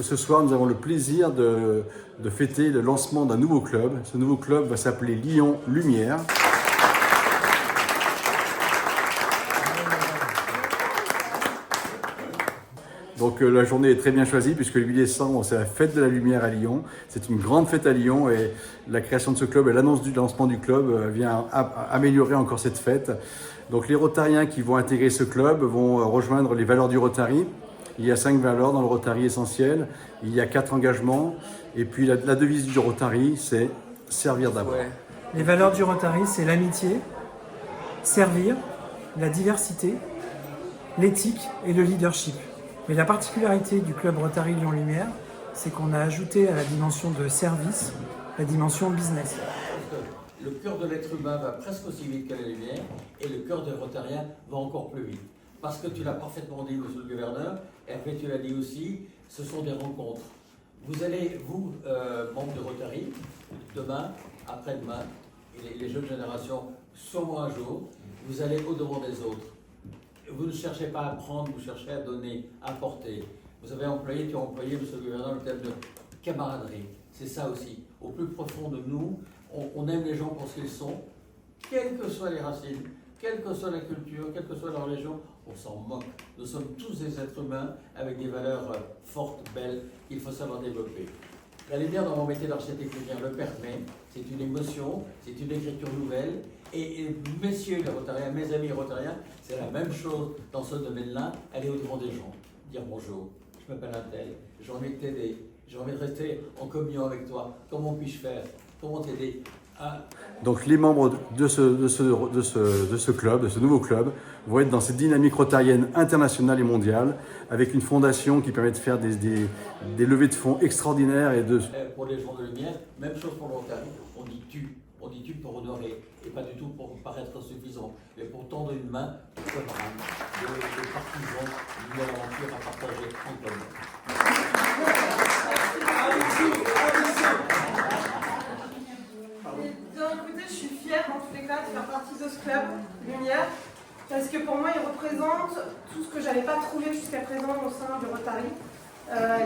Ce soir, nous avons le plaisir de fêter le lancement d'un nouveau club. Ce nouveau club va s'appeler Lyon Lumière. Donc la journée est très bien choisie puisque le 8 décembre, c'est la fête de la lumière à Lyon. C'est une grande fête à Lyon et la création de ce club et l'annonce du lancement du club vient améliorer encore cette fête. Donc les Rotariens qui vont intégrer ce club vont rejoindre les valeurs du Rotary. Il y a 5 valeurs dans le Rotary essentiel, il y a 4 engagements et puis la devise du Rotary, c'est servir d'abord. Ouais. Les valeurs du Rotary, c'est l'amitié, servir, la diversité, l'éthique et le leadership. Mais la particularité du club Rotary Lyon Lumière, c'est qu'on a ajouté à la dimension de service, la dimension business. Le cœur de l'être humain va presque aussi vite que la lumière et le cœur des Rotariens va encore plus vite. Parce que tu l'as parfaitement dit, monsieur le gouverneur, Hervé, tu l'as dit aussi, ce sont des rencontres. Vous allez, vous, membres de Rotary, demain, après-demain, et les jeunes générations, sûrement un jour, vous allez au-devant des autres. Vous ne cherchez pas à prendre, vous cherchez à donner, à apporter. Vous avez employé, tu as employé, monsieur le gouverneur, le thème de camaraderie. C'est ça aussi. Au plus profond de nous, on aime les gens pour ce qu'ils sont, quelles que soient les racines, quelle que soit la culture, quelle que soit leur religion, on s'en moque. Nous sommes tous des êtres humains avec des valeurs fortes, belles, qu'il faut savoir développer. La lumière dans mon métier d'architecte lumière le permet, c'est une émotion, c'est une écriture nouvelle, et messieurs les Rotariens, mes amis Rotariens, c'est la même chose dans ce domaine-là, aller au-devant des gens, dire bonjour, je m'appelle un tel, j'ai envie de t'aider, j'ai envie de rester en communion avec toi, comment puis-je faire, comment t'aider? Donc les membres de ce club, de ce nouveau club, vont être dans cette dynamique rotarienne internationale et mondiale, avec une fondation qui permet de faire des levées de fonds extraordinaires. Pour les gens de lumière, même chose pour le Rotary, on dit tu pour honorer, et pas du tout pour paraître suffisant, mais pour tendre une main de camarades, de partisans, d'une nouvelle aventure à partager en commun. Écoutez, je suis fière en tous les cas de faire partie de ce club Lumière parce que pour moi il représente tout ce que j'avais pas trouvé jusqu'à présent au sein du Rotary.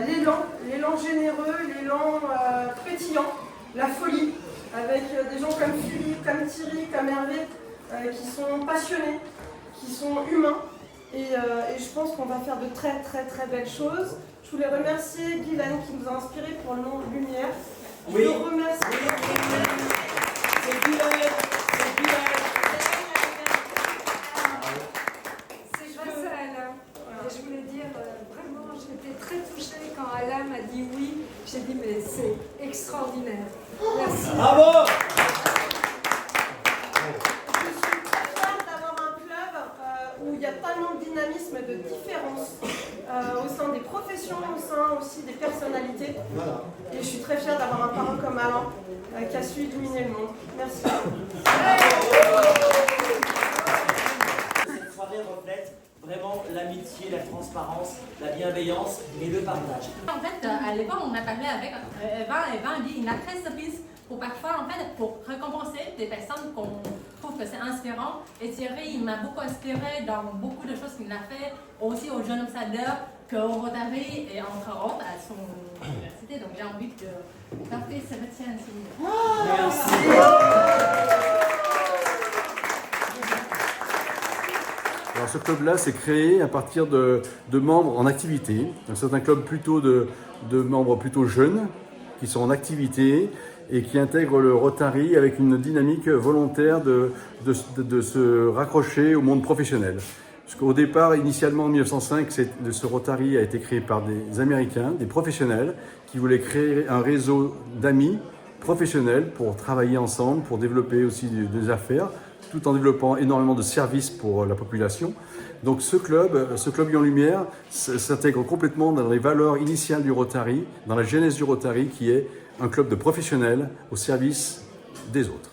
L'élan généreux, l'élan pétillant, la folie, avec des gens comme Philippe, comme Thierry, comme Hervé, qui sont passionnés, qui sont humains et je pense qu'on va faire de très très très belles choses. Je voulais remercier Guylaine qui nous a inspirés pour le nom Lumière. Je le remercie. C'est grâce à Alain. Et je voulais dire, vraiment, j'étais très touchée quand Alain m'a dit oui. J'ai dit, mais c'est extraordinaire. Merci. Bravo! Je suis très fière d'avoir un club où il y a tellement de dynamisme et de différence au sein des professions, au sein aussi des personnalités. Et je suis très fière d'avoir un parrain comme Alain qui a su illuminer le monde. Merci. Cette soirée reflète vraiment l'amitié, la transparence, la bienveillance et le partage. En fait, à l'époque, on a parlé avec Evan dit il a 13 services pour parfois, en fait, pour récompenser des personnes qu'on trouve que c'est inspirant. Et Thierry, il m'a beaucoup inspiré dans beaucoup de choses qu'il a fait, aussi aux jeunes ambassadeurs, qu'au Rotary et entre autres à son université. Donc j'ai envie de porter ce retien ici. Merci. Alors ce club-là, c'est créé à partir de membres en activité. Donc c'est un club plutôt de membres plutôt jeunes qui sont en activité et qui intègrent le Rotary avec une dynamique volontaire de se raccrocher au monde professionnel. Parce qu'au départ, initialement en 1905, ce Rotary a été créé par des Américains, des professionnels, qui voulaient créer un réseau d'amis professionnels pour travailler ensemble, pour développer aussi des affaires, tout en développant énormément de services pour la population. Donc ce club Lyon Lumière s'intègre complètement dans les valeurs initiales du Rotary, dans la genèse du Rotary, qui est un club de professionnels au service des autres.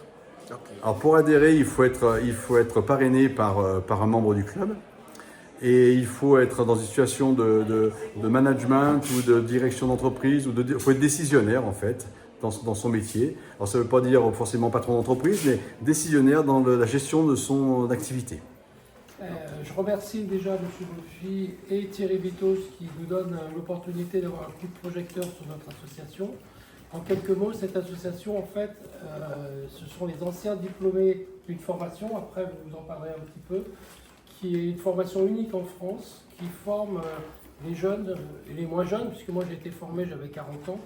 Alors pour adhérer, il faut être parrainé par un membre du club et il faut être dans une situation de management ou de direction d'entreprise, il faut être décisionnaire en fait dans son métier. Alors ça ne veut pas dire forcément patron d'entreprise, mais décisionnaire dans la gestion de son activité. Je remercie déjà M. Bouffi et Thierry Vitos qui nous donnent l'opportunité d'avoir un coup de projecteur sur notre association. En quelques mots, cette association, en fait, ce sont les anciens diplômés d'une formation, après vous en parlerez un petit peu, qui est une formation unique en France, qui forme les jeunes et les moins jeunes, puisque moi j'ai été formé, j'avais 40 ans,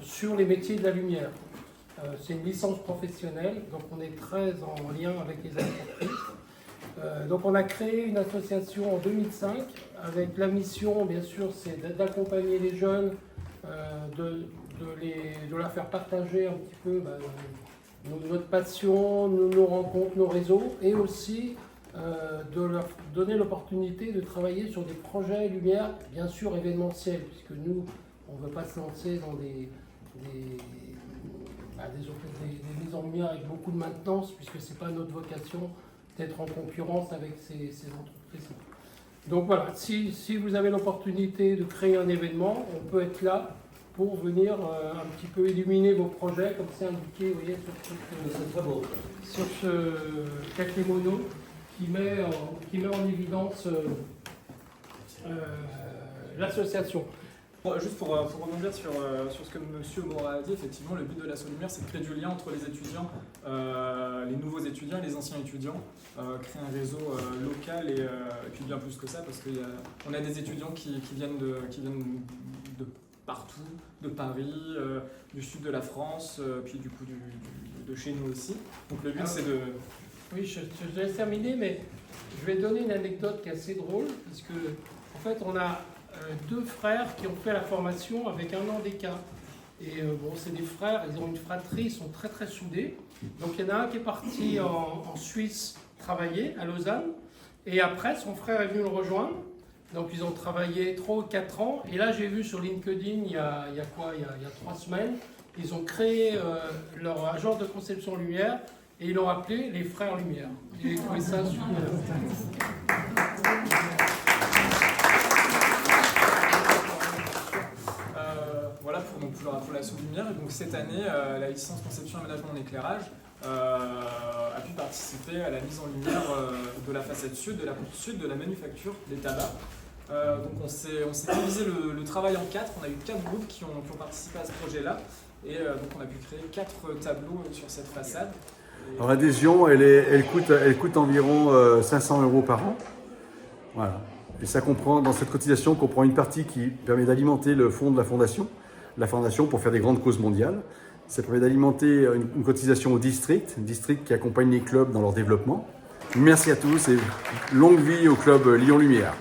sur les métiers de la lumière. C'est une licence professionnelle, donc on est très en lien avec les entreprises. Donc on a créé une association en 2005, avec la mission, bien sûr, c'est d'accompagner les jeunes, de leur faire partager un petit peu notre passion, nos rencontres, nos réseaux, et aussi de leur donner l'opportunité de travailler sur des projets lumière, bien sûr événementiels, puisque nous, on ne veut pas se lancer dans des mises en lumière avec beaucoup de maintenance, puisque ce n'est pas notre vocation d'être en concurrence avec ces entreprises. Donc voilà, si vous avez l'opportunité de créer un événement, on peut être là pour venir un petit peu illuminer vos projets, comme c'est indiqué, vous voyez, sur ce kakémono qui met en évidence l'association. Juste pour rebondir sur ce que M. Morat a dit, effectivement, le but de l'Asso Lumière, c'est de créer du lien entre les étudiants, les nouveaux étudiants et les anciens étudiants, créer un réseau local et puis bien plus que ça, parce qu'on a des étudiants qui viennent de partout, de Paris, du sud de la France, puis du coup de chez nous aussi. Donc le but, c'est de... Oui, je laisse terminer, mais je vais donner une anecdote qui est assez drôle, puisque en fait, on a deux frères qui ont fait la formation avec un an d'écart. Et bon, c'est des frères, ils ont une fratrie, ils sont très très soudés. Donc il y en a un qui est parti en Suisse travailler, à Lausanne, et après son frère est venu le rejoindre. Donc ils ont travaillé 3 ou 4 ans, et là j'ai vu sur LinkedIn, il y a 3 semaines, ils ont créé leur agence de conception lumière, et ils l'ont appelé les Frères Lumière. J'ai trouvé ça super. Voilà pour l'Asso Lumière. Et donc cette année, la licence conception aménagement en éclairage a pu participer à la mise en lumière de la façade sud, de la porte sud, de la manufacture des tabacs. Donc on s'est divisé le travail en 4. On a eu 4 groupes qui ont participé à ce projet-là. Et donc on a pu créer 4 tableaux sur cette façade. Alors l'adhésion, elle coûte environ 500 € par an. Voilà. Et ça comprend, dans cette cotisation, comprend une partie qui permet d'alimenter le fonds de la fondation pour faire des grandes causes mondiales. Ça permet d'alimenter une cotisation au district qui accompagne les clubs dans leur développement. Merci à tous et longue vie au club Lyon Lumière.